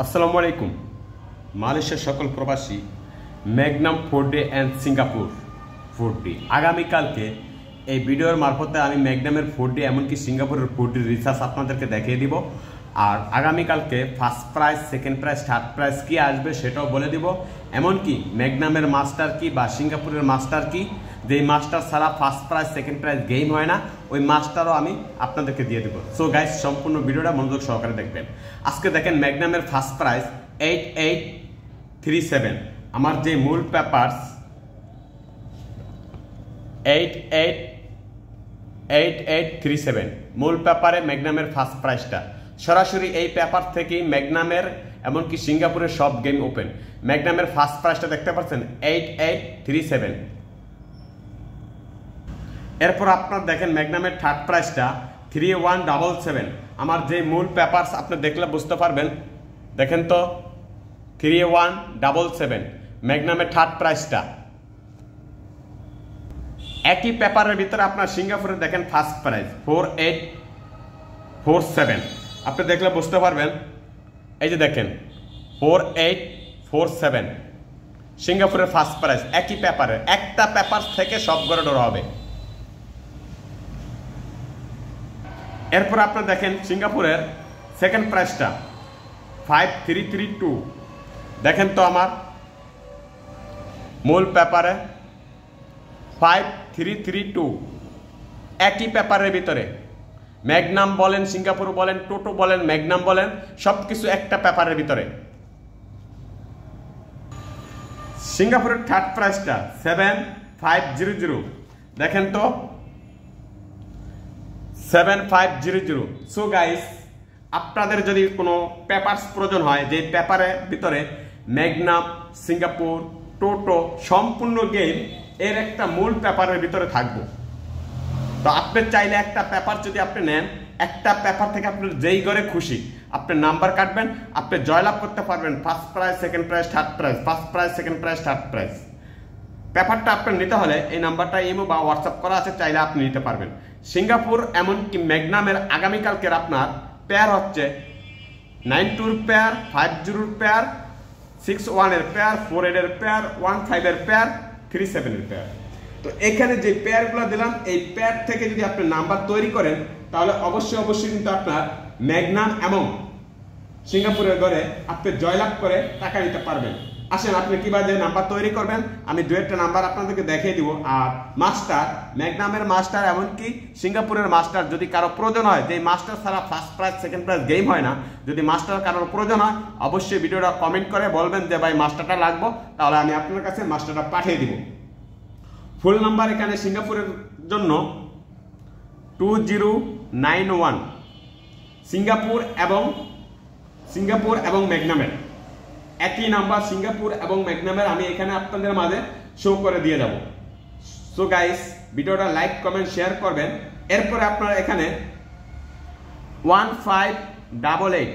আসসালামু আলাইকুম। মালয়েশিয়ার সকল প্রবাসী Magnum 4D and Singapore 4D আগামীকালকে এই ভিডিওর মারফতে আমি ম্যাগনামের 4D এমনকি সিঙ্গাপুরের 4D রিসার্চ আপনাদেরকে দেখিয়ে দিব। আর আগামীকালকে first prize, second prize, third prize কী আসবে সেটাও বলে দিব। এমনকি ম্যাগনামের মাস্টার কি বা সিঙ্গাপুরের মাস্টার কি, যেই মাস্টার ছাড়া first prize second prize game হয় না, ওই মাস্টারও আমি আপনাদেরকে দিয়ে দেবো। সো গাইস, সম্পূর্ণ ভিডিওটা মনোযোগ সহকারে দেখবেন। আজকে দেখেন ম্যাগনামের ফার্স্ট প্রাইজ 8837। আমার যে মূল পেপারস 8837 মূল পেপারে ম্যাগনামের ফার্স্ট প্রাইজটা সরাসরি এই পেপার থেকেই ম্যাগনামের এমনকি সিঙ্গাপুরের সব গেম ওপেন। ম্যাগনামের ফার্স্ট প্রাইজটা দেখতে পাচ্ছেন 8837। এরপর আপনার দেখেন ম্যাগনামের থার্ড প্রাইজটা 3177। আমার যে মূল পেপারস আপনি দেখলে বুঝতে পারবেন। দেখেন তো 3177 ম্যাগনামের থার্ড প্রাইজটা। একই পেপারের ভিতরে আপনার সিঙ্গাপুরে দেখেন ফার্স্ট প্রাইজ 4847। আপনি দেখলে বুঝতে পারবেন। এই যে দেখেন 4847 সিঙ্গাপুরের ফার্স্ট প্রাইজ একই পেপারে। একটা পেপার থেকে সব গড়ে ডর হবে। এরপর আপনি দেখেন সিঙ্গাপুরের সেকেন্ড প্রাইজটা 5332। দেখেন তো আমার মূল পেপারে 5332 একই পেপারের ভিতরে। ম্যাগনাম বলেন, সিঙ্গাপুর বলেন, টোটো বলেন, ম্যাগনাম বলেন, সব কিছু একটা পেপারের ভিতরে। সিঙ্গাপুরের থার্ড প্রাইজটা 7500। দেখেন তো 7500। সো গাইস, আপনাদের যদি কোনো পেপারস প্রয়োজন হয়, যে পেপারের ভিতরে ম্যাগনাম, সিঙ্গাপুর, টোটো সম্পূর্ণ গেম এর একটা মূল পেপারের ভিতরে থাকবো। তো আপনি চাইলে একটা পেপার যদি আপনি নেন, একটা পেপার থেকে আপনার যেই করে খুশি আপনি নাম্বার কাটবেন, আপনি জয়লাভ করতে পারবেন। First prize, second prize, third prize, first prize, second prize, third prize. পেপারটা আপনার নিতে হলে এই নাম্বারটা ইমো বা হোয়াটসঅ্যাপ করা আছে, চাইলে আপনি নিতে পারবেন। সিঙ্গাপুর এমনকি ম্যাগনামের আগামীকালকের আপনার পেয়ার হচ্ছে 92 pair, 50 pair, 61 pair, 48 pair, 15 pair, 37 pair. তো এখানে যে পেয়ারগুলো দিলাম, এই পেয়ার থেকে যদি আপনি নাম্বার তৈরি করেন তাহলে অবশ্যই কিন্তু আপনার ম্যাগনাম এবং সিঙ্গাপুরের ঘরে আপনি জয়লাভ করে টাকা নিতে পারবেন। আসেন আপনি কিভাবে নাম্বার তৈরি করবেন আমি দু একটা নাম্বার আপনাদেরকে দেখিয়ে দিব। আর মাস্টার, ম্যাগনামের মাস্টার এমনকি সিঙ্গাপুরের মাস্টার যদি কারো প্রয়োজন হয়, যে মাস্টার ছাড়া first prize second prize game হয় না, যদি মাস্টার কারোর প্রয়োজন হয় অবশ্যই ভিডিওটা কমেন্ট করে বলবেন যে ভাই মাস্টারটা লাগবো, তাহলে আমি আপনার কাছে মাস্টারটা পাঠিয়ে দিব। ফুল নাম্বার এখানে সিঙ্গাপুরের জন্য 2091। সিঙ্গাপুর এবং ম্যাগনামের একই নাম্বার, সিঙ্গাপুর এবং ম্যাগনামের আমি এখানে আপনাদের মাঝে শো করে দিয়ে যাব। সো গাইস, ভিডিওটা লাইক, কমেন্ট, শেয়ার করবেন। এরপরে আপনারা এখানে 1588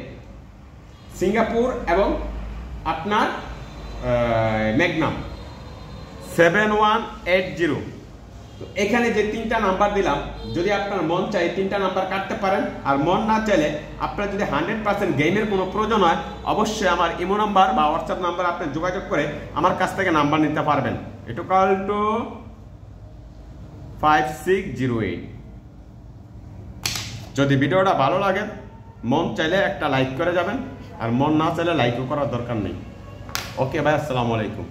সিঙ্গাপুর এবং আপনার ম্যাগনাম 7180। তো এখানে যে তিনটা নাম্বার দিলাম, যদি আপনার মন চাই তিনটা নাম্বার কাটতে পারেন। আর মন না চাইলে আপনার যদি 100% গেমের কোনো প্রয়োজন হয় অবশ্যই আমার ইমো নাম্বার বা হোয়াটসঅ্যাপ নাম্বার আপনি যোগাযোগ করে আমার কাছ থেকে নাম্বার নিতে পারবেন। এটা কল টু 5608। যদি ভিডিওটা ভালো লাগে মন চাইলে একটা লাইক করে যাবেন, আর মন না চাইলে লাইকও করার দরকার নেই। ওকে ভাই, আসসালামু আলাইকুম।